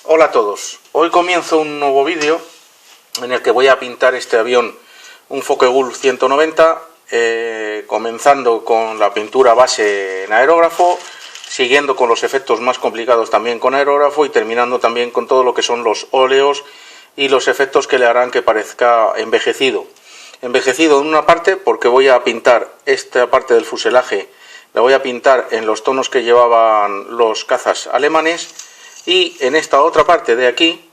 Hola a todos, hoy comienzo un nuevo vídeo en el que voy a pintar este avión, un Focke-Wulf 190, comenzando con la pintura base en aerógrafo, siguiendo con los efectos más complicados también con aerógrafo y terminando también con todo lo que son los óleos y los efectos que le harán que parezca envejecido. Envejecido en una parte porque voy a pintar esta parte del fuselaje, la voy a pintar en los tonos que llevaban los cazas alemanes. Y en esta otra parte de aquí,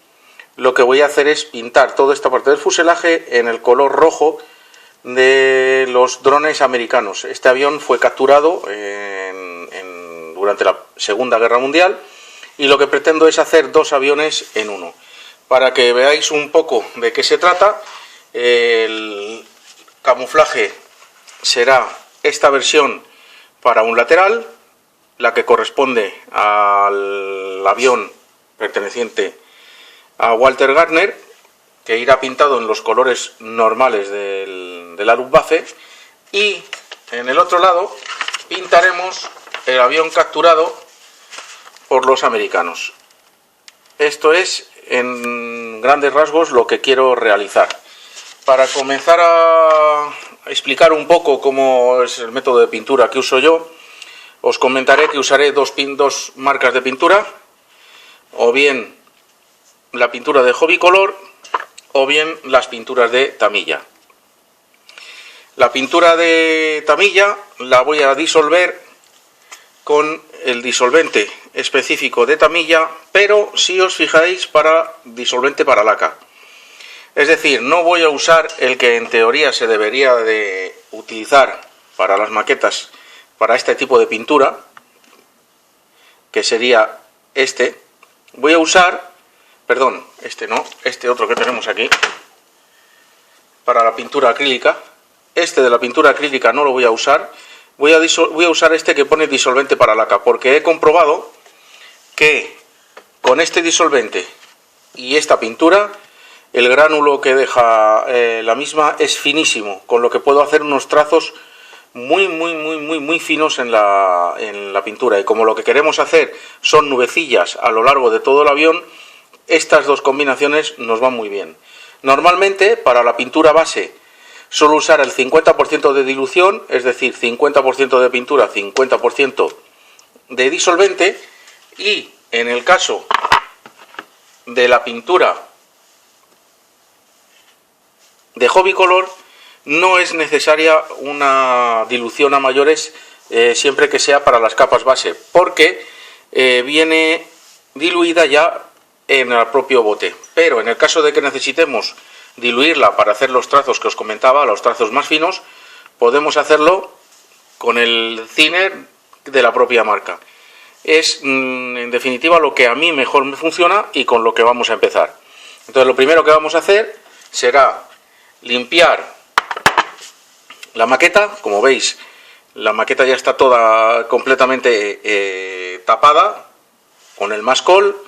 lo que voy a hacer es pintar toda esta parte del fuselaje en el color rojo de los drones americanos. Este avión fue capturado durante la Segunda Guerra Mundial y lo que pretendo es hacer dos aviones en uno. Para que veáis un poco de qué se trata, el camuflaje será esta versión para un lateral, la que corresponde al avión perteneciente a Walter Gardner, que irá pintado en los colores normales de la Luftwaffe, y en el otro lado pintaremos el avión capturado por los americanos. Esto es en grandes rasgos lo que quiero realizar. Para comenzar a explicar un poco cómo es el método de pintura que uso yo, os comentaré que usaré dos marcas de pintura, o bien la pintura de Hobby Color, o bien las pinturas de Tamiya. La pintura de Tamiya la voy a disolver con el disolvente específico de Tamiya, pero si os fijáis, para disolvente para laca. Es decir, no voy a usar el que en teoría se debería de utilizar para las maquetas, para este tipo de pintura, que sería este. Voy a usar, perdón, este no, este otro que tenemos aquí, para la pintura acrílica. Este de la pintura acrílica no lo voy a usar, voy a usar este que pone disolvente para laca, porque he comprobado que con este disolvente y esta pintura, el gránulo que deja la misma es finísimo, con lo que puedo hacer unos trazos muy finos en la pintura. Y como lo que queremos hacer son nubecillas a lo largo de todo el avión, estas dos combinaciones nos van muy bien. Normalmente para la pintura base suelo usar el 50% de dilución, es decir, 50% de pintura, 50% de disolvente, y en el caso de la pintura de Hobby Color no es necesaria una dilución a mayores, siempre que sea para las capas base, porque viene diluida ya en el propio bote. Pero en el caso de que necesitemos diluirla para hacer los trazos que os comentaba, los trazos más finos, podemos hacerlo con el thinner de la propia marca. Es en definitiva lo que a mí mejor me funciona y con lo que vamos a empezar. Entonces lo primero que vamos a hacer será limpiar la maqueta. Como veis, la maqueta ya está toda completamente tapada con el mascol,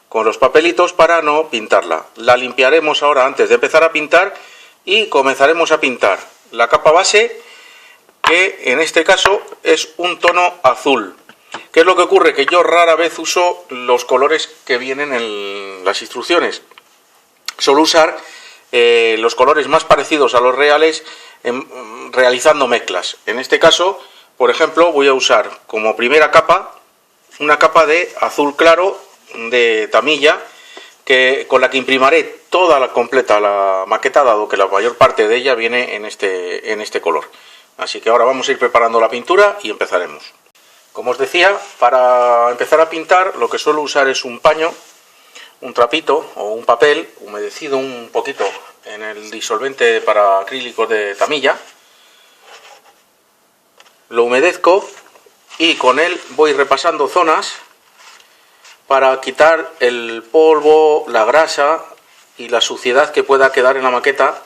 con los papelitos, para no pintarla. La limpiaremos ahora antes de empezar a pintar y comenzaremos a pintar la capa base, que en este caso es un tono azul. ¿Qué es lo que ocurre? Que yo rara vez uso los colores que vienen en las instrucciones. Suelo usar los colores más parecidos a los reales, realizando mezclas. En este caso, por ejemplo, voy a usar como primera capa una capa de azul claro de Tamiya, con la que imprimaré toda la completa la maqueta, dado que la mayor parte de ella viene en este color. Así que ahora vamos a ir preparando la pintura y empezaremos. Como os decía, para empezar a pintar lo que suelo usar es un paño, un trapito o un papel humedecido un poquito en el disolvente para acrílicos de Tamiya. Lo humedezco y con él voy repasando zonas para quitar el polvo, la grasa y la suciedad que pueda quedar en la maqueta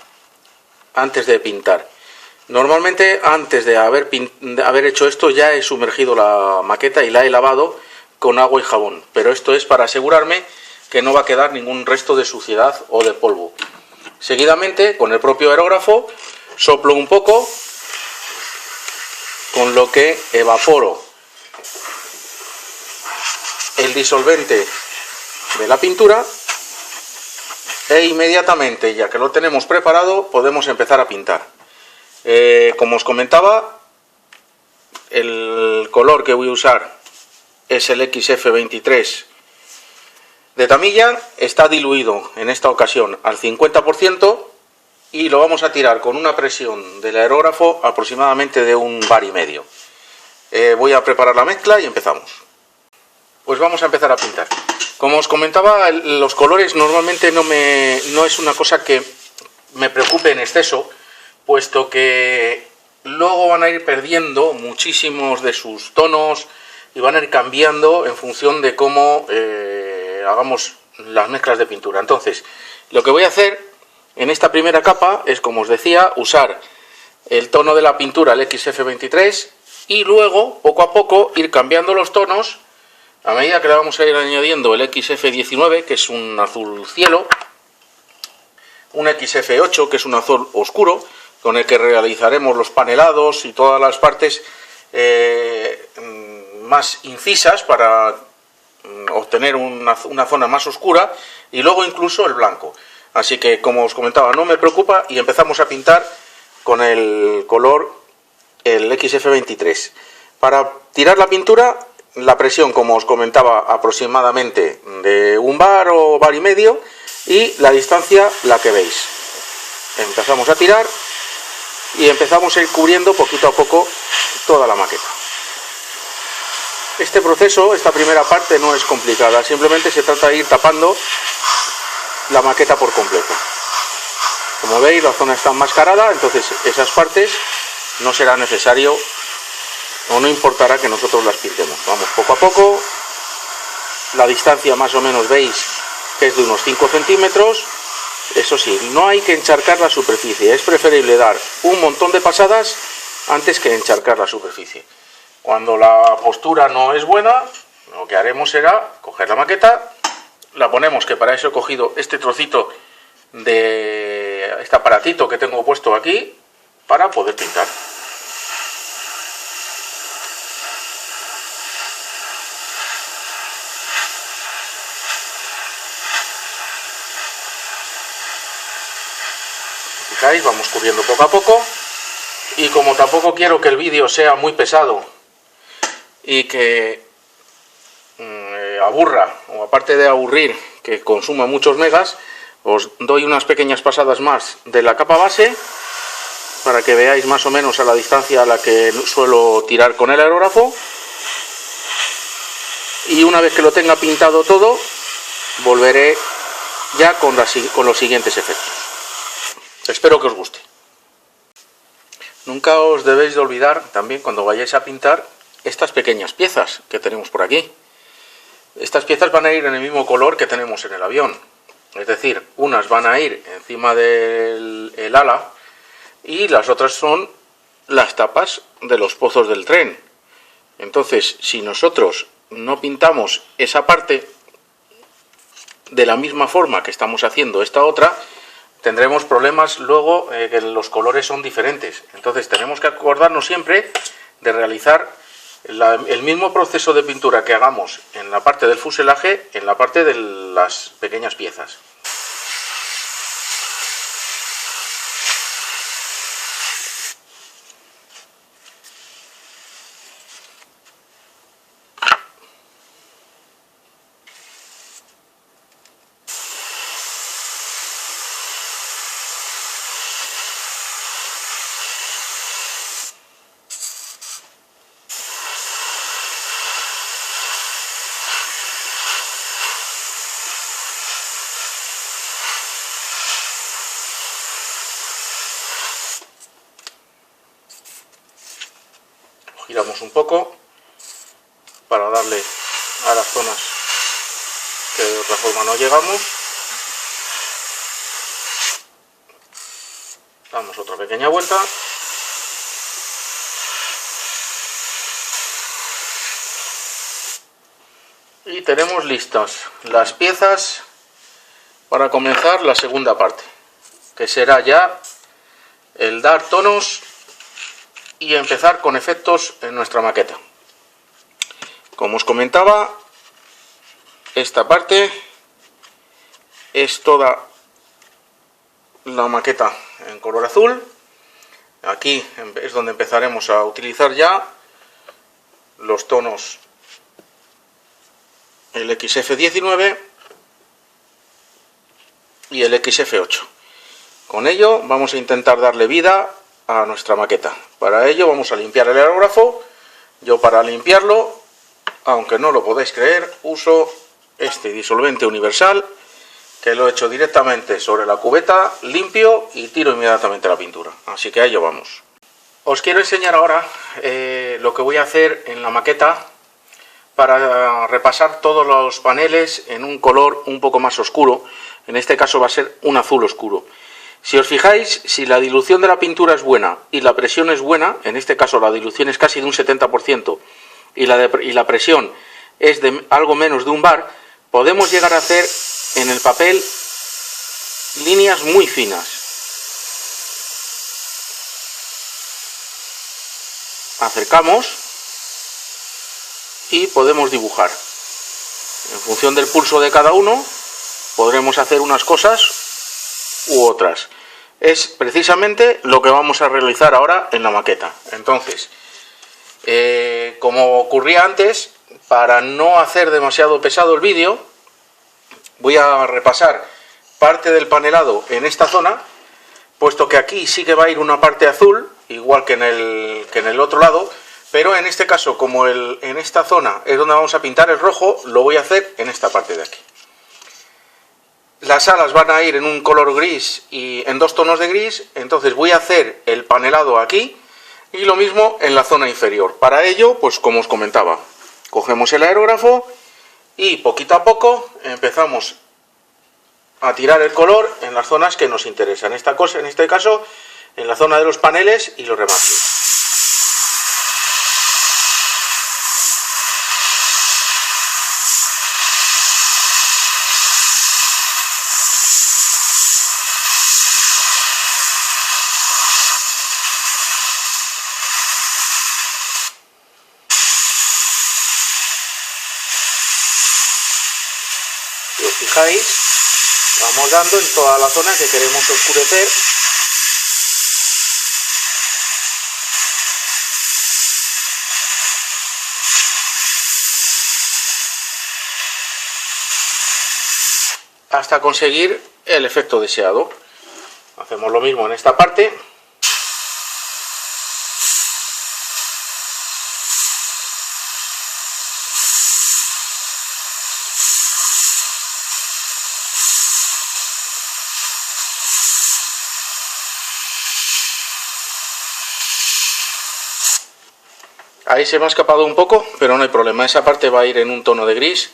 antes de pintar. Normalmente antes de haber hecho esto ya he sumergido la maqueta y la he lavado con agua y jabón, pero esto es para asegurarme que no va a quedar ningún resto de suciedad o de polvo. Seguidamente, con el propio aerógrafo, soplo un poco, con lo que evaporo el disolvente de la pintura e inmediatamente, ya que lo tenemos preparado, podemos empezar a pintar. Como os comentaba, el color que voy a usar es el XF23 de Tamiya. Está diluido en esta ocasión al 50% y lo vamos a tirar con una presión del aerógrafo aproximadamente de 1,5 bar. Voy a preparar la mezcla y empezamos. Pues vamos a empezar a pintar. Como os comentaba, los colores normalmente no es una cosa que me preocupe en exceso, puesto que luego van a ir perdiendo muchísimos de sus tonos y van a ir cambiando en función de cómo hagamos las mezclas de pintura. Entonces, lo que voy a hacer en esta primera capa es, como os decía, usar el tono de la pintura, el XF23, y luego, poco a poco, ir cambiando los tonos a medida que le vamos a ir añadiendo el XF19, que es un azul cielo, un XF8, que es un azul oscuro, con el que realizaremos los panelados y todas las partes más incisas para obtener una zona más oscura, y luego incluso el blanco. Así que, como os comentaba, no me preocupa y empezamos a pintar con el color, el XF23. Para tirar la pintura, la presión, como os comentaba, aproximadamente de 1 bar o 1,5 bar, y la distancia la que veis. Empezamos a tirar y empezamos a ir cubriendo poquito a poco toda la maqueta. Este proceso, esta primera parte, no es complicada, simplemente se trata de ir tapando la maqueta por completo. Como veis, la zona está enmascarada, entonces esas partes no será necesario o no importará que nosotros las pintemos. Vamos poco a poco. La distancia más o menos veis que es de unos 5 centímetros. Eso sí, no hay que encharcar la superficie, es preferible dar un montón de pasadas antes que encharcar la superficie. Cuando la postura no es buena, lo que haremos será coger la maqueta, la ponemos, que para eso he cogido este trocito de este aparatito que tengo puesto aquí para poder pintar. Vamos cubriendo poco a poco, y como tampoco quiero que el vídeo sea muy pesado y que aburra, o aparte de aburrir, que consuma muchos megas, os doy unas pequeñas pasadas más de la capa base para que veáis más o menos a la distancia a la que suelo tirar con el aerógrafo, y una vez que lo tenga pintado todo, volveré ya con los siguientes efectos. Espero que os guste. Nunca os debéis de olvidar también, cuando vayáis a pintar, estas pequeñas piezas que tenemos por aquí. Estas piezas van a ir en el mismo color que tenemos en el avión. Es decir, unas van a ir encima del ala y las otras son las tapas de los pozos del tren. Entonces, si nosotros no pintamos esa parte de la misma forma que estamos haciendo esta otra, tendremos problemas luego, que los colores son diferentes. Entonces tenemos que acordarnos siempre de realizar el mismo proceso de pintura que hagamos en la parte del fuselaje, en la parte de las pequeñas piezas. Giramos un poco para darle a las zonas que de otra forma no llegamos. Damos otra pequeña vuelta. Y tenemos listas las piezas para comenzar la segunda parte, que será ya el dar tonos y empezar con efectos en nuestra maqueta. Como os comentaba, esta parte es toda la maqueta en color azul. Aquí es donde empezaremos a utilizar ya los tonos, el XF19 y el XF8. Con ello vamos a intentar darle vida a nuestra maqueta. Para ello vamos a limpiar el aerógrafo. Yo, para limpiarlo, aunque no lo podáis creer, uso este disolvente universal, que lo he hecho directamente sobre la cubeta, limpio y tiro inmediatamente la pintura. Así que a ello vamos. Os quiero enseñar ahora lo que voy a hacer en la maqueta para repasar todos los paneles en un color un poco más oscuro. En este caso va a ser un azul oscuro. Si os fijáis, si la dilución de la pintura es buena y la presión es buena, en este caso la dilución es casi de un 70% y la presión es de algo menos de un bar, podemos llegar a hacer en el papel líneas muy finas. Acercamos y podemos dibujar. En función del pulso de cada uno podremos hacer unas cosas u otras. Es precisamente lo que vamos a realizar ahora en la maqueta. Entonces, como ocurría antes, para no hacer demasiado pesado el vídeo, voy a repasar parte del panelado en esta zona, puesto que aquí sí que va a ir una parte azul, igual que en el otro lado, pero en este caso, como en esta zona es donde vamos a pintar el rojo, lo voy a hacer en esta parte de aquí. Las alas van a ir en un color gris y en dos tonos de gris, entonces voy a hacer el panelado aquí y lo mismo en la zona inferior. Para ello, pues como os comentaba, cogemos el aerógrafo y poquito a poco empezamos a tirar el color en las zonas que nos interesan. En este caso, en la zona de los paneles y los remates. Si os fijáis, vamos dando en toda la zona que queremos oscurecer. Hasta conseguir el efecto deseado. Hacemos lo mismo en esta parte. Ahí se me ha escapado un poco, pero no hay problema. Esa parte va a ir en un tono de gris.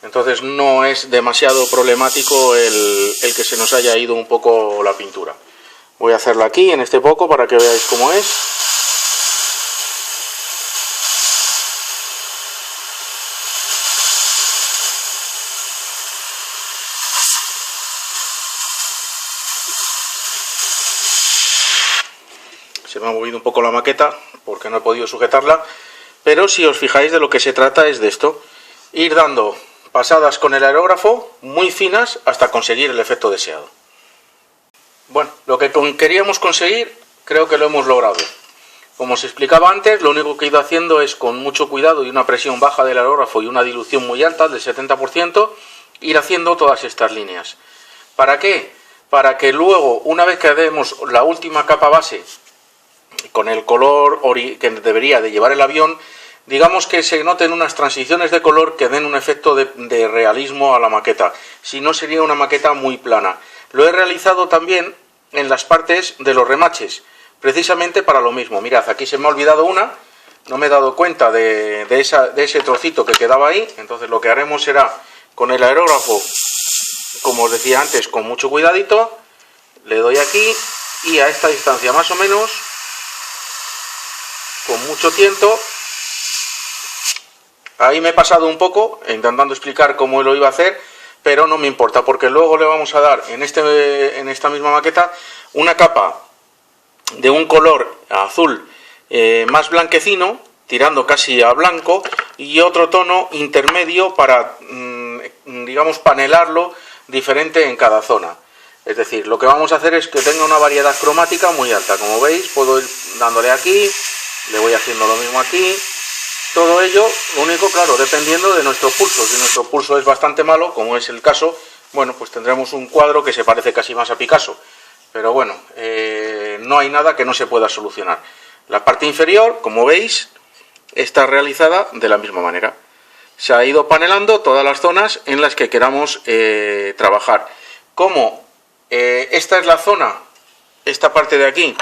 Entonces no es demasiado problemático el que se nos haya ido un poco la pintura. Voy a hacerlo aquí en este poco para que veáis cómo es. Se me ha movido un poco la maqueta porque no he podido sujetarla, pero si os fijáis, de lo que se trata es de esto: ir dando pasadas con el aerógrafo muy finas hasta conseguir el efecto deseado. Bueno, lo que queríamos conseguir creo que lo hemos logrado. Como os explicaba antes, lo único que he ido haciendo es, con mucho cuidado y una presión baja del aerógrafo y una dilución muy alta del 70%, ir haciendo todas estas líneas. ¿Para qué? Para que luego, una vez que demos la última capa base con el color que debería de llevar el avión, digamos que se noten unas transiciones de color que den un efecto de realismo a la maqueta. Si no, sería una maqueta muy plana. Lo he realizado también en las partes de los remaches, precisamente para lo mismo. Mirad, aquí se me ha olvidado una, no me he dado cuenta de ese trocito que quedaba ahí. Entonces lo que haremos será, con el aerógrafo, como os decía antes, con mucho cuidadito, le doy aquí y a esta distancia más o menos, con mucho tiento. Ahí me he pasado un poco intentando explicar cómo lo iba a hacer, pero no me importa, porque luego le vamos a dar en esta misma maqueta una capa de un color azul más blanquecino, tirando casi a blanco, y otro tono intermedio para, digamos, panelarlo diferente en cada zona. Es decir, lo que vamos a hacer es que tenga una variedad cromática muy alta. Como veis, puedo ir dándole aquí, le voy haciendo lo mismo aquí. Todo ello, lo único, claro, dependiendo de nuestro pulso. Si nuestro pulso es bastante malo, como es el caso, bueno, pues tendremos un cuadro que se parece casi más a Picasso. Pero bueno, no hay nada que no se pueda solucionar. La parte inferior, como veis, está realizada de la misma manera. Se ha ido panelando todas las zonas en las que queramos trabajar. Como esta es la zona, esta parte de aquí,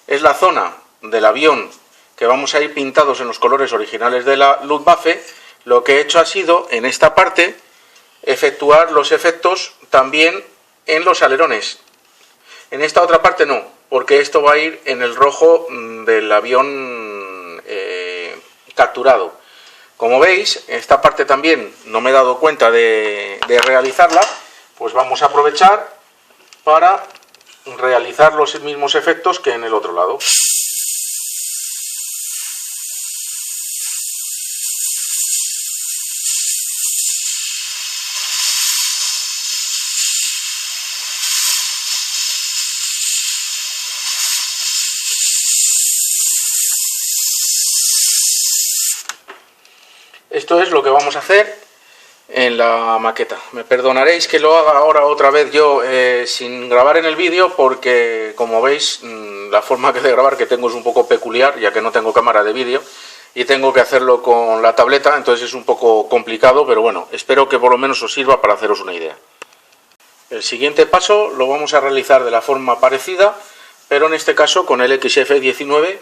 es la zona del avión que vamos a ir pintados en los colores originales de la Luftwaffe, lo que he hecho ha sido, en esta parte, efectuar los efectos también en los alerones. En esta otra parte no, porque esto va a ir en el rojo del avión capturado. Como veis, esta parte también no me he dado cuenta de realizarla, pues vamos a aprovechar para realizar los mismos efectos que en el otro lado. Esto es lo que vamos a hacer en la maqueta. Me perdonaréis que lo haga ahora otra vez yo sin grabar en el vídeo, porque como veis la forma de grabar que tengo es un poco peculiar, ya que no tengo cámara de vídeo y tengo que hacerlo con la tableta, entonces es un poco complicado, pero bueno, espero que por lo menos os sirva para haceros una idea. El siguiente paso lo vamos a realizar de la forma parecida, pero en este caso con el XF19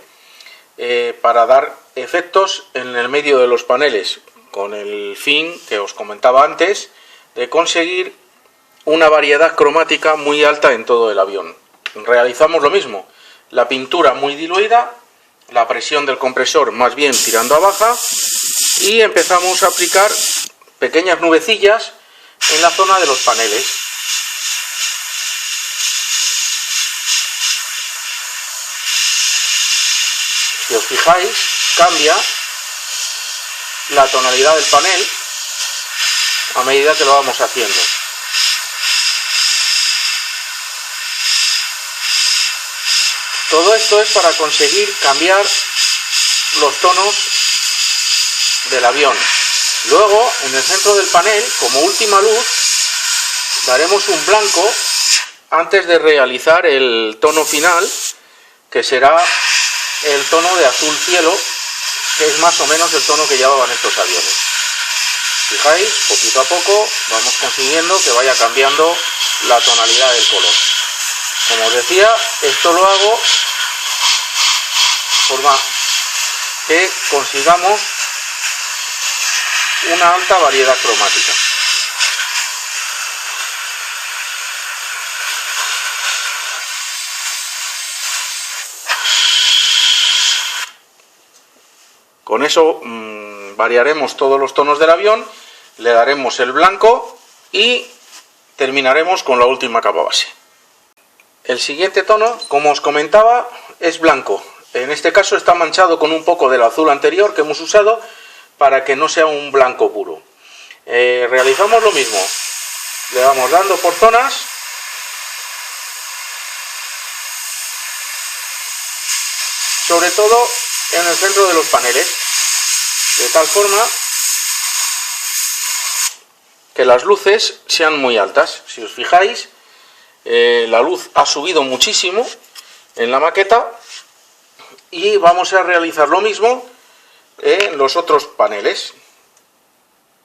para dar efectos en el medio de los paneles, con el fin que os comentaba antes de conseguir una variedad cromática muy alta en todo el avión. Realizamos lo mismo, la pintura muy diluida, la presión del compresor más bien tirando a baja, y empezamos a aplicar pequeñas nubecillas en la zona de los paneles. Si os fijáis, cambia la tonalidad del panel a medida que lo vamos haciendo. Todo esto es para conseguir cambiar los tonos del avión. Luego, en el centro del panel, como última luz, daremos un blanco antes de realizar el tono final, que será el tono de azul cielo, que es más o menos el tono que llevaban estos aviones. Fijáis, poquito a poco vamos consiguiendo que vaya cambiando la tonalidad del color. Como os decía, esto lo hago de forma que consigamos una alta variedad cromática. Con eso variaremos todos los tonos del avión, le daremos el blanco y terminaremos con la última capa base. El siguiente tono, como os comentaba, es blanco. En este caso está manchado con un poco del azul anterior que hemos usado para que no sea un blanco puro. Realizamos lo mismo, le vamos dando por zonas, sobre todo en el centro de los paneles, de tal forma que las luces sean muy altas. Si os fijáis, la luz ha subido muchísimo en la maqueta y vamos a realizar lo mismo en los otros paneles.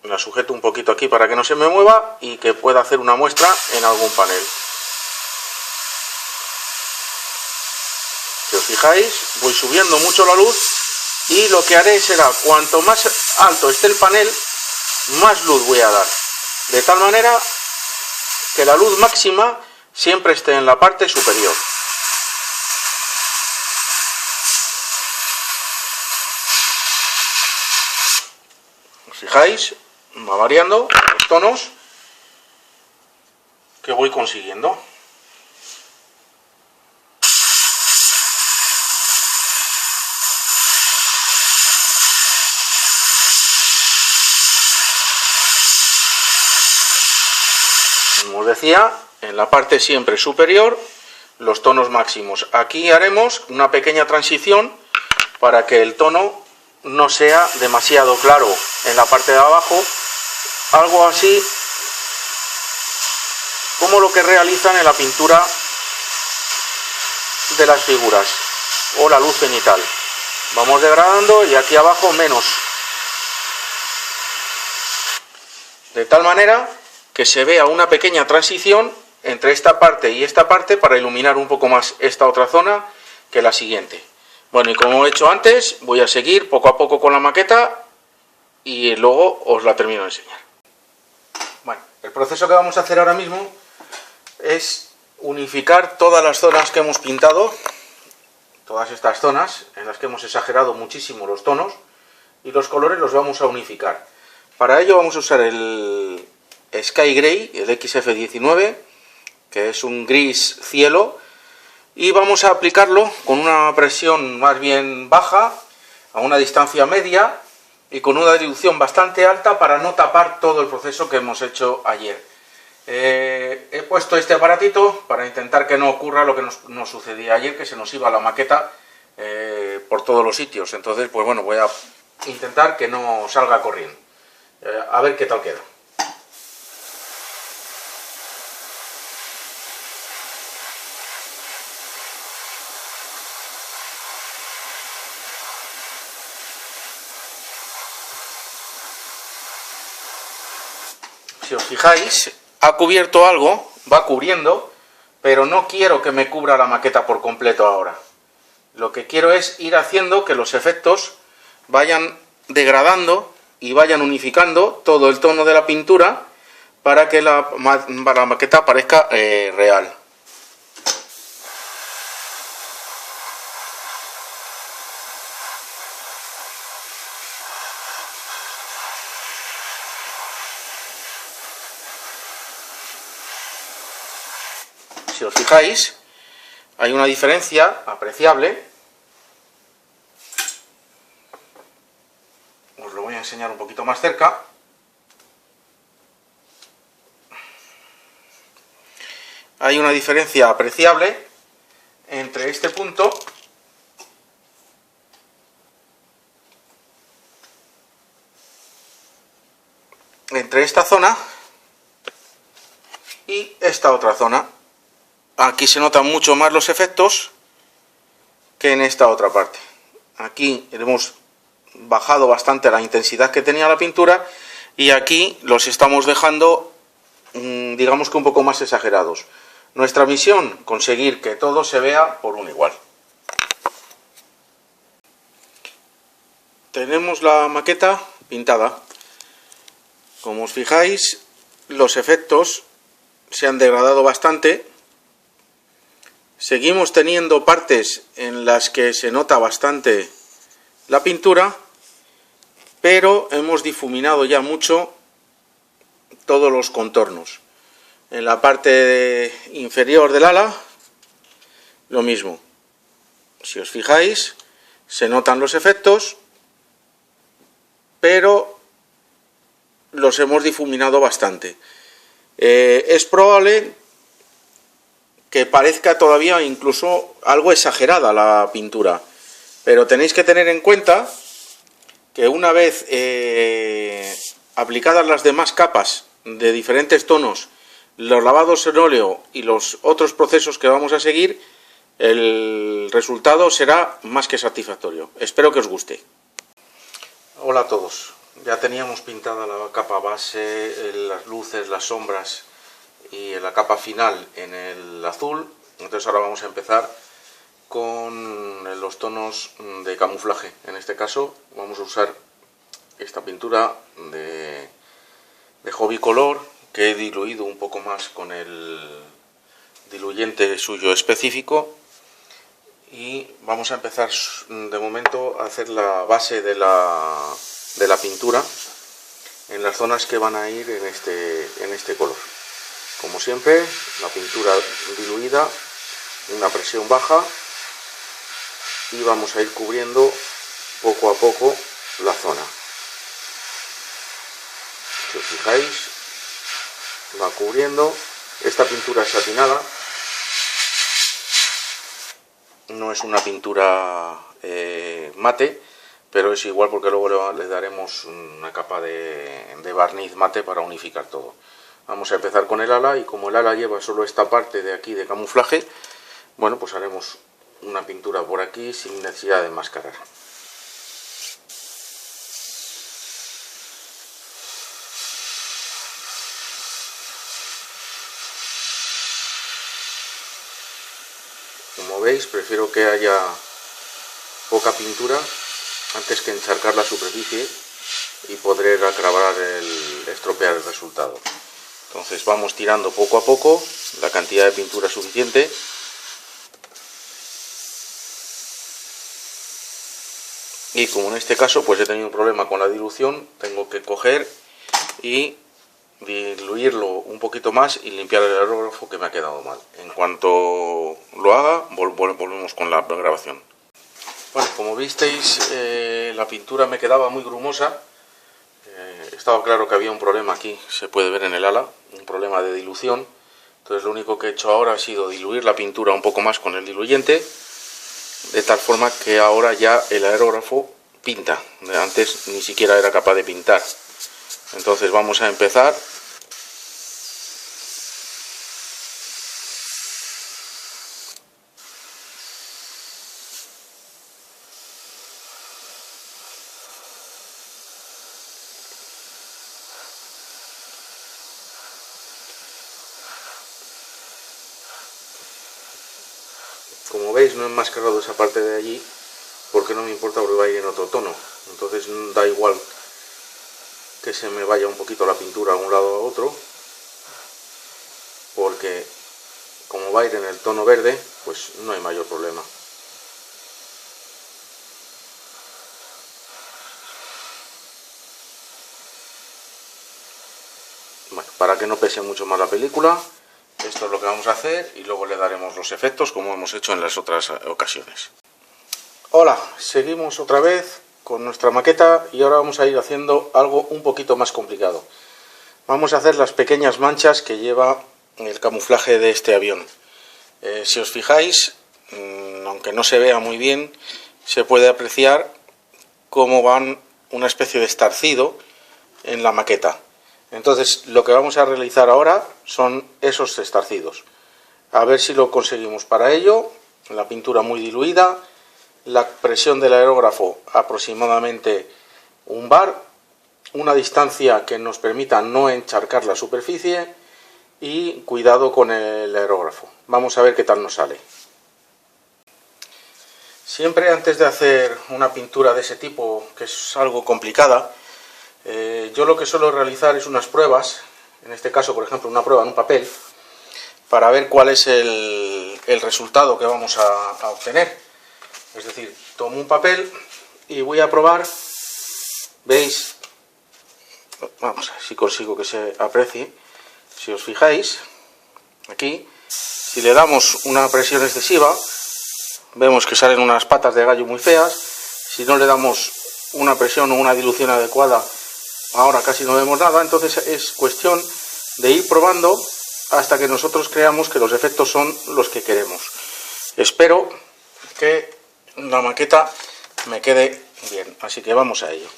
La sujeto un poquito aquí para que no se me mueva y que pueda hacer una muestra en algún panel. Si os fijáis, voy subiendo mucho la luz y lo que haré será, cuanto más alto esté el panel, más luz voy a dar. De tal manera que la luz máxima siempre esté en la parte superior. ¿Os fijáis? Va variando los tonos que voy consiguiendo. Como os decía, en la parte siempre superior los tonos máximos. Aquí haremos una pequeña transición para que el tono no sea demasiado claro en la parte de abajo, algo así como lo que realizan en la pintura de las figuras o la luz cenital. Vamos degradando y aquí abajo menos, de tal manera que se vea una pequeña transición entre esta parte y esta parte para iluminar un poco más esta otra zona que la siguiente. Bueno, y como he hecho antes, voy a seguir poco a poco con la maqueta y luego os la termino de enseñar. Bueno, el proceso que vamos a hacer ahora mismo es unificar todas las zonas que hemos pintado, todas estas zonas en las que hemos exagerado muchísimo los tonos, y los colores los vamos a unificar. Para ello vamos a usar el Sky Gray, el XF19, que es un gris cielo, y vamos a aplicarlo con una presión más bien baja, a una distancia media y con una dilución bastante alta para no tapar todo el proceso que hemos hecho ayer. He puesto este aparatito para intentar que no ocurra lo que nos sucedía ayer, que se nos iba la maqueta por todos los sitios. Entonces, pues bueno, voy a intentar que no salga corriendo. A ver qué tal queda. Si os fijáis, ha cubierto algo, va cubriendo, pero no quiero que me cubra la maqueta por completo ahora. Lo que quiero es ir haciendo que los efectos vayan degradando y vayan unificando todo el tono de la pintura para que la maqueta parezca real. Si os fijáis, hay una diferencia apreciable. Os lo voy a enseñar un poquito más cerca. Hay una diferencia apreciable entre este punto entre esta zona y esta otra zona. Aquí se notan mucho más los efectos que en esta otra parte. Aquí hemos bajado bastante la intensidad que tenía la pintura y aquí los estamos dejando, digamos que un poco más exagerados. Nuestra misión, conseguir que todo se vea por un igual. Tenemos la maqueta pintada. Como os fijáis, los efectos se han degradado bastante. Seguimos teniendo partes en las que se nota bastante la pintura, pero hemos difuminado ya mucho todos los contornos. En la parte inferior del ala, lo mismo. Si os fijáis, se notan los efectos, pero los hemos difuminado bastante. Es probable que parezca todavía incluso algo exagerada la pintura, pero tenéis que tener en cuenta que una vez aplicadas las demás capas de diferentes tonos, los lavados en óleo y los otros procesos que vamos a seguir, el resultado será más que satisfactorio. Espero que os guste. Hola a todos. Ya teníamos pintada la capa base, las luces, las sombras y la capa final en el azul. Entonces ahora vamos a empezar con los tonos de camuflaje. En este caso vamos a usar esta pintura de Hobby Color, que he diluido un poco más con el diluyente suyo específico, y vamos a empezar de momento a hacer la base de la pintura en las zonas que van a ir en este color. Como siempre, la pintura diluida, una presión baja, y vamos a ir cubriendo poco a poco la zona. Si os fijáis, va cubriendo. Esta pintura es satinada, no es una pintura mate, pero es igual porque luego le daremos una capa de barniz mate para unificar todo. Vamos a empezar con el ala, y como el ala lleva solo esta parte de aquí de camuflaje, bueno, pues haremos una pintura por aquí sin necesidad de enmascarar. Como veis, prefiero que haya poca pintura antes que encharcar la superficie y poder acabar estropear el resultado. Entonces vamos tirando poco a poco la cantidad de pintura suficiente. Y como en este caso pues he tenido un problema con la dilución, tengo que coger y diluirlo un poquito más y limpiar el aerógrafo que me ha quedado mal. En cuanto lo haga, volvemos con la grabación. Bueno, como visteis, la pintura me quedaba muy grumosa. Estaba claro que había un problema aquí, se puede ver en el ala, un problema de dilución. Entonces lo único que he hecho ahora ha sido diluir la pintura un poco más con el diluyente, de tal forma que ahora ya el aerógrafo pinta. Antes ni siquiera era capaz de pintar. Entonces vamos a empezar. Como veis, no he enmascarado esa parte de allí porque no me importa, porque va a ir en otro tono. Entonces da igual que se me vaya un poquito la pintura a un lado a otro, porque como va a ir en el tono verde, pues no hay mayor problema. Bueno, para que no pese mucho más la película, esto es lo que vamos a hacer y luego le daremos los efectos como hemos hecho en las otras ocasiones. Hola, seguimos otra vez con nuestra maqueta y ahora vamos a ir haciendo algo un poquito más complicado. Vamos a hacer las pequeñas manchas que lleva el camuflaje de este avión. Si os fijáis, aunque no se vea muy bien, se puede apreciar cómo van una especie de estarcido en la maqueta. Entonces lo que vamos a realizar ahora son esos estarcidos. A ver si lo conseguimos. Para ello, la pintura muy diluida, la presión del aerógrafo aproximadamente 1 bar, una distancia que nos permita no encharcar la superficie y cuidado con el aerógrafo. Vamos a ver qué tal nos sale. Siempre antes de hacer una pintura de ese tipo, que es algo complicada, yo lo que suelo realizar es unas pruebas, en este caso por ejemplo una prueba en un papel, para ver cuál es el resultado que vamos a obtener. Es decir, tomo un papel y voy a probar, veis, vamos a ver si consigo que se aprecie, si os fijáis, aquí, si le damos una presión excesiva, vemos que salen unas patas de gallo muy feas. Si no le damos una presión o una dilución adecuada, ahora casi no vemos nada. Entonces es cuestión de ir probando hasta que nosotros creamos que los efectos son los que queremos. Espero que la maqueta me quede bien, así que vamos a ello.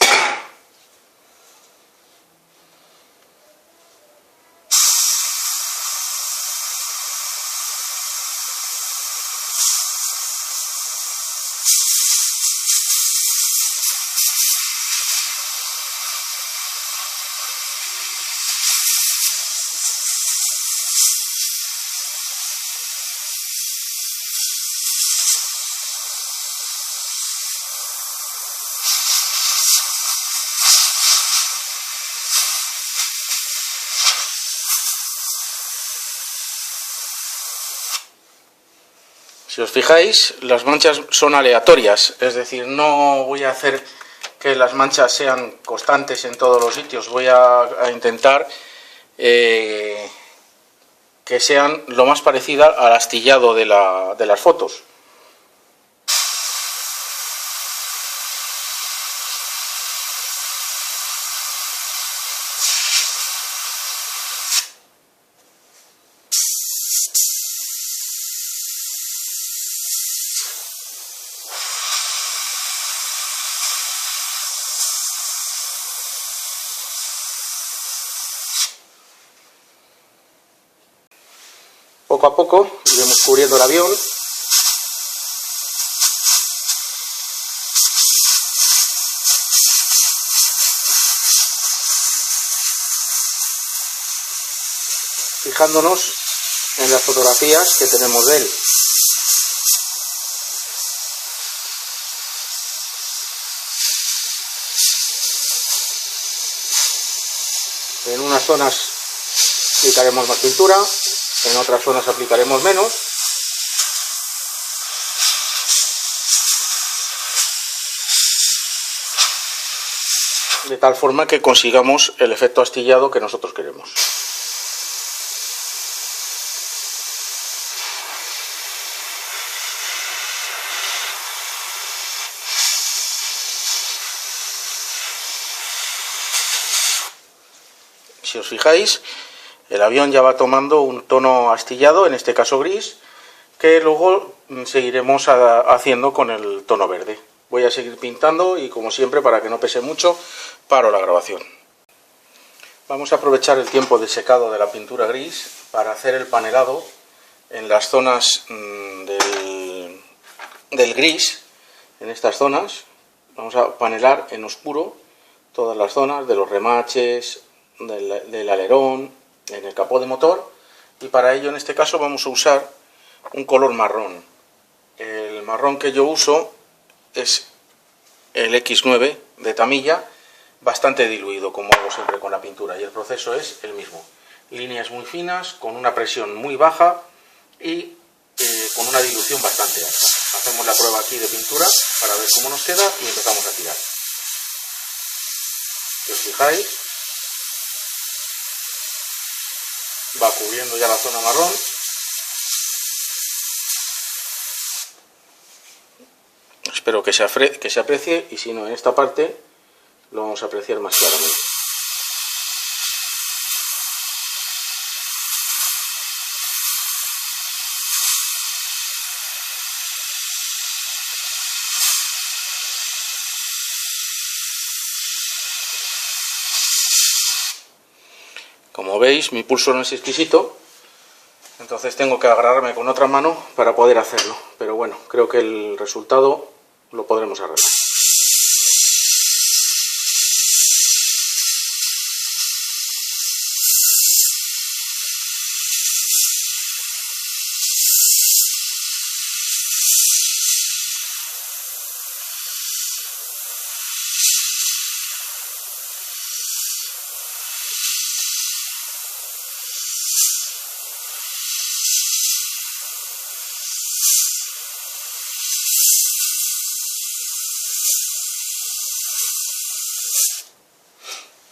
Si os fijáis, las manchas son aleatorias, es decir, no voy a hacer que las manchas sean constantes en todos los sitios, voy a intentar que sean lo más parecida al astillado de las fotos. poco a poco iremos cubriendo el avión. Fijándonos en las fotografías que tenemos de él. En unas zonas aplicaremos más pintura, en otras zonas aplicaremos menos. De tal forma que consigamos el efecto astillado que nosotros queremos. Si os fijáis, el avión ya va tomando un tono astillado, en este caso gris, que luego seguiremos haciendo con el tono verde. Voy a seguir pintando y, como siempre, para que no pese mucho, paro la grabación. Vamos a aprovechar el tiempo de secado de la pintura gris para hacer el panelado en las zonas del gris. En estas zonas vamos a panelar en oscuro todas las zonas de los remaches, del alerón, en el capó de motor, y para ello en este caso vamos a usar un color marrón. El marrón que yo uso es el X9 de Tamiya, bastante diluido, como hago siempre con la pintura, y el proceso es el mismo. Líneas muy finas, con una presión muy baja y con una dilución bastante alta. Hacemos la prueba aquí de pintura para ver cómo nos queda y empezamos a tirar. Si os fijáis, va cubriendo ya la zona marrón. Espero que se aprecie, y si no, en esta parte lo vamos a apreciar más claramente. Como veis, mi pulso no es exquisito, entonces tengo que agarrarme con otra mano para poder hacerlo. Pero bueno, creo que el resultado lo podremos arreglar.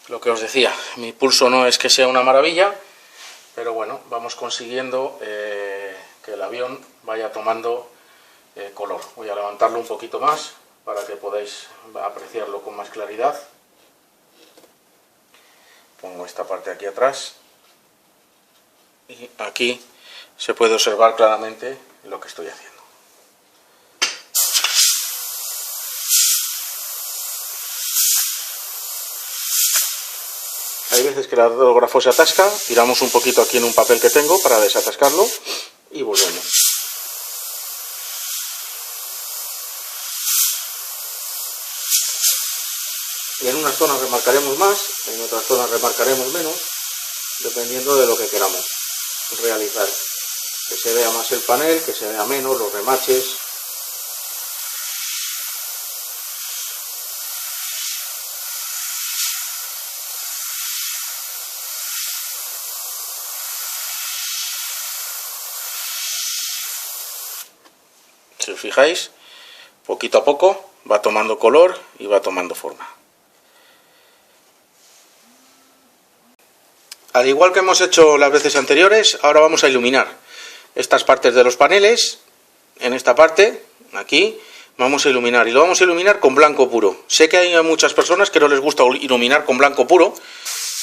Lo que os decía, mi pulso no es que sea una maravilla, pero bueno, vamos consiguiendo que el avión vaya tomando color. Voy a levantarlo un poquito más para que podáis apreciarlo con más claridad. Pongo esta parte aquí atrás y aquí se puede observar claramente lo que estoy haciendo. Hay veces que el aerógrafo se atasca, tiramos un poquito aquí en un papel que tengo para desatascarlo y volvemos. Y en unas zonas remarcaremos más, en otras zonas remarcaremos menos, dependiendo de lo que queramos realizar. Que se vea más el panel, que se vea menos los remaches. Si os fijáis, poquito a poco va tomando color y va tomando forma. Al igual que hemos hecho las veces anteriores, ahora vamos a iluminar estas partes de los paneles. En esta parte, aquí, vamos a iluminar, y lo vamos a iluminar con blanco puro. Sé que hay muchas personas que no les gusta iluminar con blanco puro,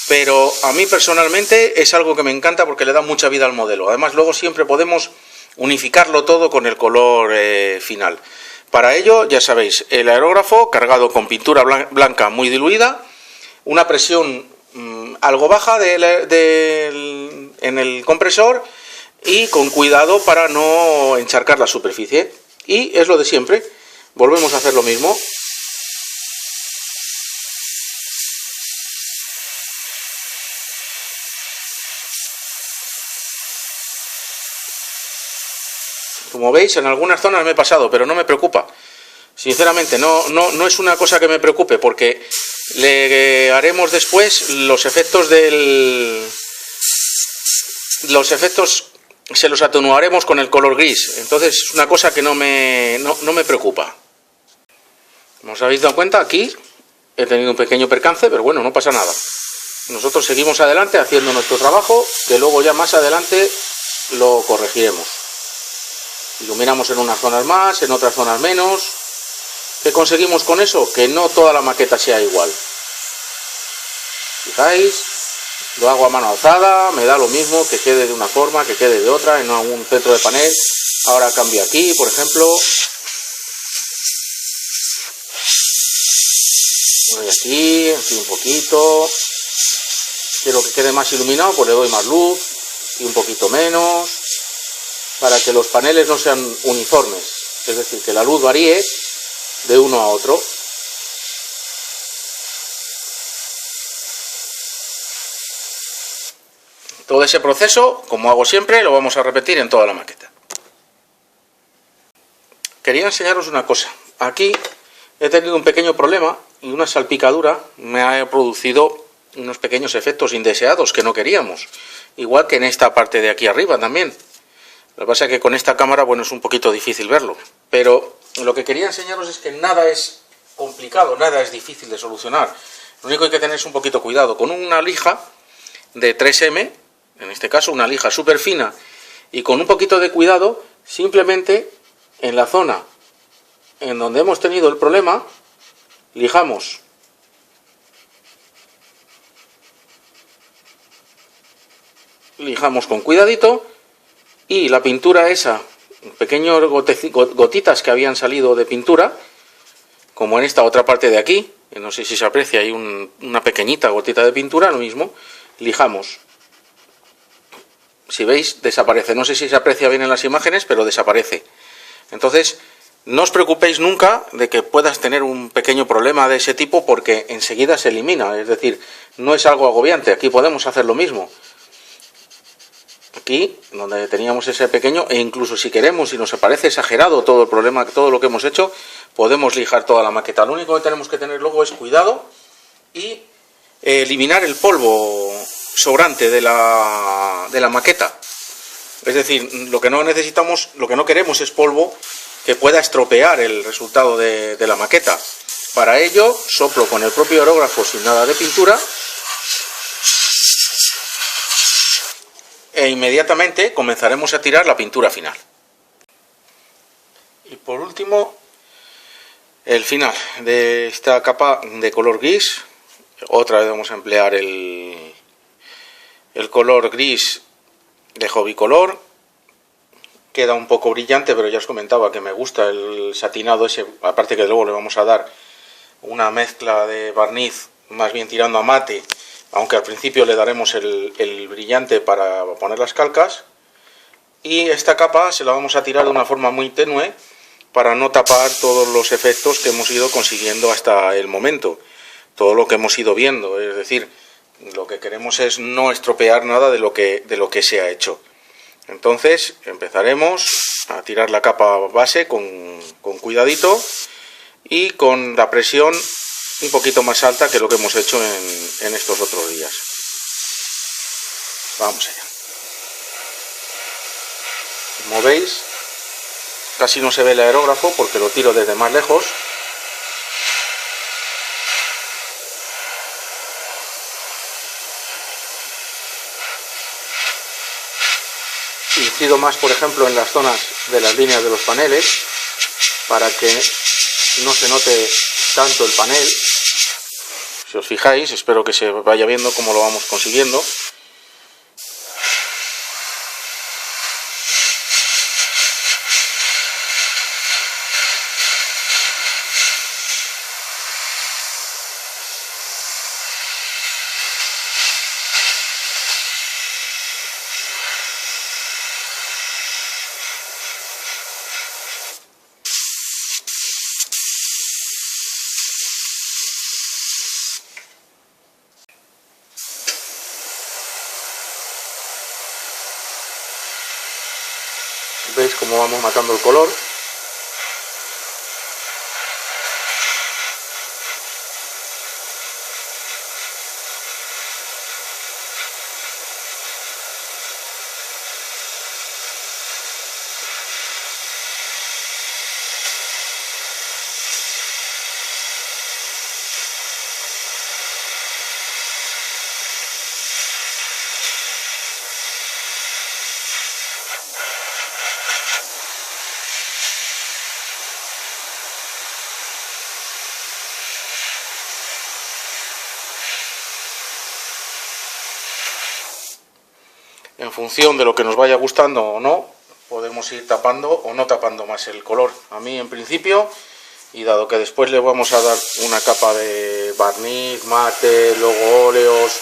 pero a mí personalmente es algo que me encanta porque le da mucha vida al modelo. Además, luego siempre podemos unificarlo todo con el color final. Para ello, ya sabéis, el aerógrafo cargado con pintura blanca muy diluida, una presión algo baja en el compresor, y con cuidado para no encharcar la superficie. Y es lo de siempre, volvemos a hacer lo mismo. Como veis, en algunas zonas me he pasado, pero no me preocupa. Sinceramente, no es una cosa que me preocupe, porque le haremos después los efectos se los atenuaremos con el color gris. Entonces es una cosa que no me preocupa. Como os habéis dado cuenta, aquí he tenido un pequeño percance, pero bueno, no pasa nada. Nosotros seguimos adelante haciendo nuestro trabajo, que luego ya más adelante lo corregiremos. Iluminamos en unas zonas más, en otras zonas menos. ¿Qué conseguimos con eso? Que no toda la maqueta sea igual. ¿Fijáis? Lo hago a mano alzada, me da lo mismo que quede de una forma, que quede de otra, en algún centro de panel. Ahora cambio aquí, por ejemplo. Voy aquí un poquito. Quiero que quede más iluminado, pues le doy más luz y un poquito menos, para que los paneles no sean uniformes, es decir, que la luz varíe de uno a otro. Todo ese proceso, como hago siempre, lo vamos a repetir en toda la maqueta. Quería enseñaros una cosa. Aquí he tenido un pequeño problema y una salpicadura me ha producido unos pequeños efectos indeseados que no queríamos. Igual que en esta parte de aquí arriba también. Lo que pasa es que con esta cámara, bueno, es un poquito difícil verlo. Pero lo que quería enseñaros es que nada es complicado, nada es difícil de solucionar. Lo único que hay que tener es un poquito cuidado. Con una lija de 3M, en este caso una lija súper fina, y con un poquito de cuidado, simplemente en la zona en donde hemos tenido el problema, lijamos. Lijamos con cuidadito y la pintura esa, pequeños gotitas que habían salido de pintura, como en esta otra parte de aquí, que no sé si se aprecia, hay una pequeñita gotita de pintura, lo mismo, lijamos. Si veis, desaparece. No sé si se aprecia bien en las imágenes, pero desaparece. Entonces, no os preocupéis nunca de que puedas tener un pequeño problema de ese tipo, porque enseguida se elimina. Es decir, no es algo agobiante. Aquí podemos hacer lo mismo. Aquí, donde teníamos ese pequeño, e incluso si queremos, si nos parece exagerado todo el problema, todo lo que hemos hecho, podemos lijar toda la maqueta. Lo único que tenemos que tener luego es cuidado y eliminar el polvo sobrante de la maqueta. Es decir, lo que no necesitamos, lo que no queremos es polvo que pueda estropear el resultado de la maqueta. Para ello, soplo con el propio aerógrafo sin nada de pintura e inmediatamente comenzaremos a tirar la pintura final. Y por último, el final de esta capa de color gris. Otra vez vamos a emplear el color gris de Hobby Color. Queda un poco brillante, pero ya os comentaba que me gusta el satinado ese, aparte que luego le vamos a dar una mezcla de barniz más bien tirando a mate, aunque al principio le daremos el brillante para poner las calcas. Y esta capa se la vamos a tirar de una forma muy tenue para no tapar todos los efectos que hemos ido consiguiendo hasta el momento, todo lo que hemos ido viendo. Es decir, lo que queremos es no estropear nada de lo que se ha hecho. Entonces empezaremos a tirar la capa base con cuidadito y con la presión un poquito más alta que lo que hemos hecho en estos otros días. Vamos allá. Como veis, casi no se ve el aerógrafo porque lo tiro desde más lejos. Incido más, por ejemplo, en las zonas de las líneas de los paneles para que no se note tanto el panel. Si os fijáis, espero que se vaya viendo cómo lo vamos consiguiendo. ¿Veis cómo vamos matando el color? En función de lo que nos vaya gustando o no, podemos ir tapando o no tapando más el color. A mí en principio, y dado que después le vamos a dar una capa de barniz, mate, luego óleos,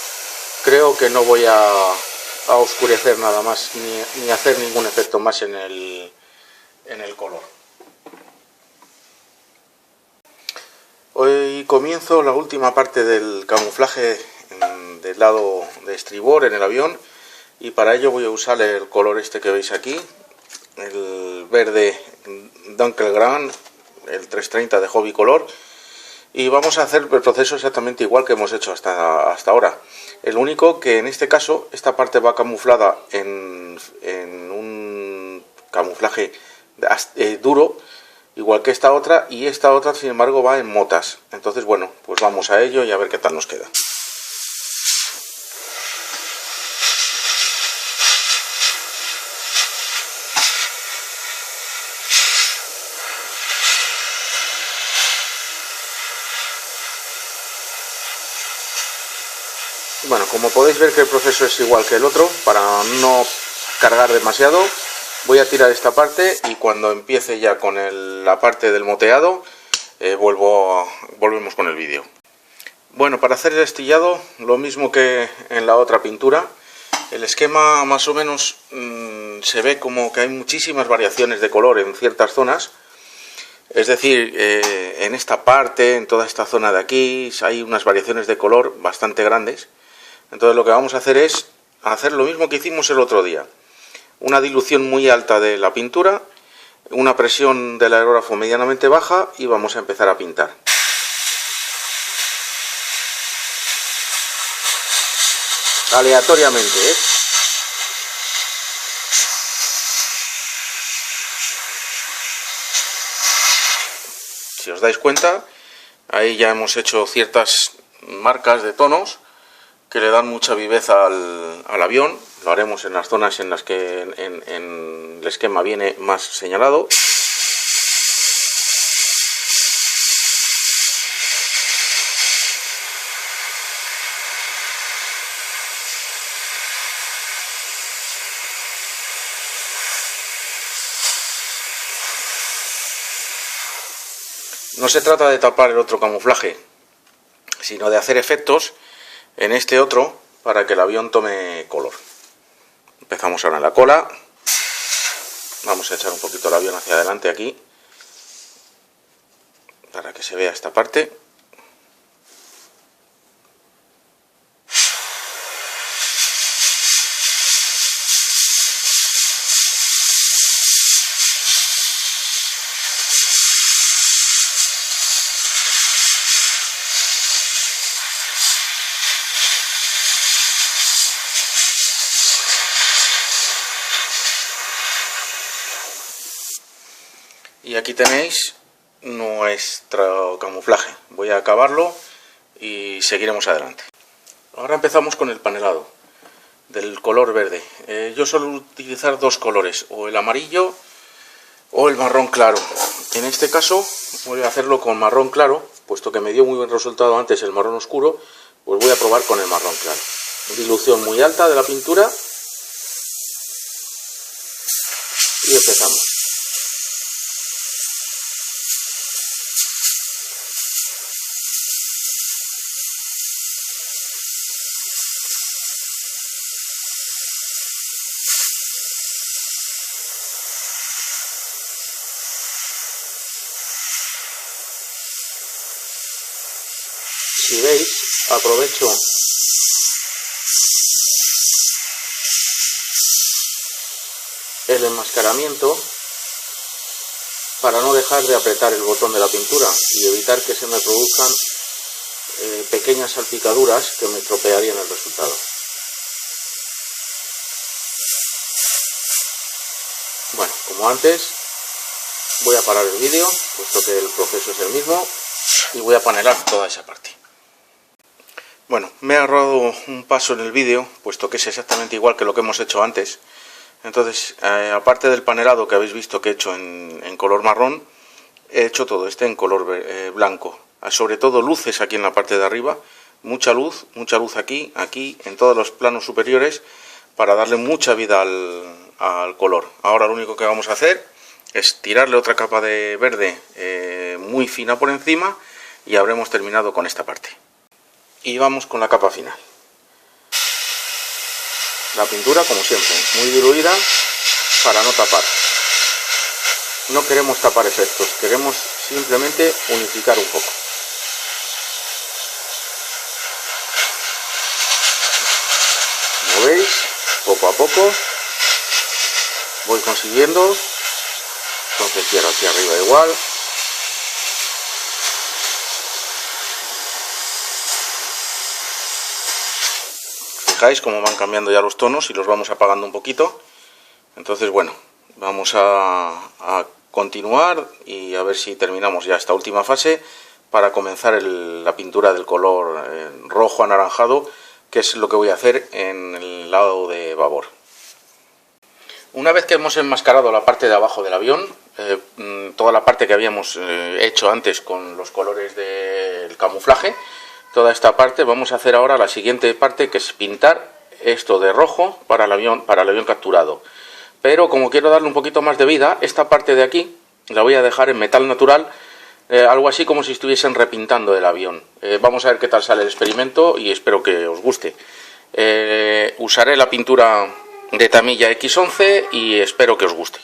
creo que no voy a oscurecer nada más ni hacer ningún efecto más en el color. Hoy comienzo la última parte del camuflaje del lado de estribor en el avión, y para ello voy a usar el color este que veis aquí, el verde Dunkelgrau, el 330 de Hobby Color, y vamos a hacer el proceso exactamente igual que hemos hecho hasta ahora. El único que en este caso esta parte va camuflada en un camuflaje duro, igual que esta otra, y esta otra sin embargo va en motas. Entonces bueno, pues vamos a ello y a ver qué tal nos queda. Bueno, como podéis ver que el proceso es igual que el otro, para no cargar demasiado, voy a tirar esta parte y cuando empiece ya con la parte del moteado, volvemos con el vídeo. Bueno, para hacer el estillado, lo mismo que en la otra pintura, el esquema más o menos se ve como que hay muchísimas variaciones de color en ciertas zonas. Es decir, en esta parte, en toda esta zona de aquí, hay unas variaciones de color bastante grandes. Entonces lo que vamos a hacer es hacer lo mismo que hicimos el otro día. Una dilución muy alta de la pintura, una presión del aerógrafo medianamente baja y vamos a empezar a pintar. Aleatoriamente, ¿eh? Si os dais cuenta, ahí ya hemos hecho ciertas marcas de tonos que le dan mucha viveza al avión. Lo haremos en las zonas en las que en el esquema viene más señalado. No se trata de tapar el otro camuflaje, sino de hacer efectos en este otro para que el avión tome color. Empezamos ahora en la cola. Vamos a echar un poquito el avión hacia adelante aquí para que se vea esta parte. Y aquí tenéis nuestro camuflaje. Voy a acabarlo y seguiremos adelante. Ahora empezamos con el panelado del color verde. Yo suelo utilizar dos colores, o el amarillo o el marrón claro. En este caso voy a hacerlo con marrón claro, puesto que me dio muy buen resultado antes el marrón oscuro, pues voy a probar con el marrón claro. Dilución muy alta de la pintura y empezamos. Si veis, aprovecho el enmascaramiento para no dejar de apretar el botón de la pintura y evitar que se me produzcan pequeñas salpicaduras que me estropearían el resultado. Bueno, como antes, voy a parar el vídeo, puesto que el proceso es el mismo, y voy a panelar toda esa parte. Bueno, me he ahorrado un paso en el vídeo, puesto que es exactamente igual que lo que hemos hecho antes. Entonces, aparte del panelado que habéis visto que he hecho en color marrón, he hecho todo este en color blanco. Sobre todo luces aquí en la parte de arriba, mucha luz aquí, en todos los planos superiores, para darle mucha vida al color. Ahora lo único que vamos a hacer es tirarle otra capa de verde muy fina por encima y habremos terminado con esta parte. Y vamos con la capa final. La pintura, como siempre, muy diluida para no tapar. No queremos tapar efectos, queremos simplemente unificar un poco. Como veis, poco a poco voy consiguiendo. Entonces quiero aquí arriba igual. Fijáis cómo van cambiando ya los tonos y los vamos apagando un poquito. Entonces, bueno, vamos a continuar y a ver si terminamos ya esta última fase para comenzar la pintura del color rojo anaranjado, que es lo que voy a hacer en el lado de babor. Una vez que hemos enmascarado la parte de abajo del avión, toda la parte que habíamos hecho antes con los colores del camuflaje, toda esta parte, vamos a hacer ahora la siguiente parte, que es pintar esto de rojo para el avión capturado. Pero como quiero darle un poquito más de vida, esta parte de aquí la voy a dejar en metal natural, algo así como si estuviesen repintando el avión. Vamos a ver qué tal sale el experimento y espero que os guste. Usaré la pintura de Tamiya X11 y espero que os guste.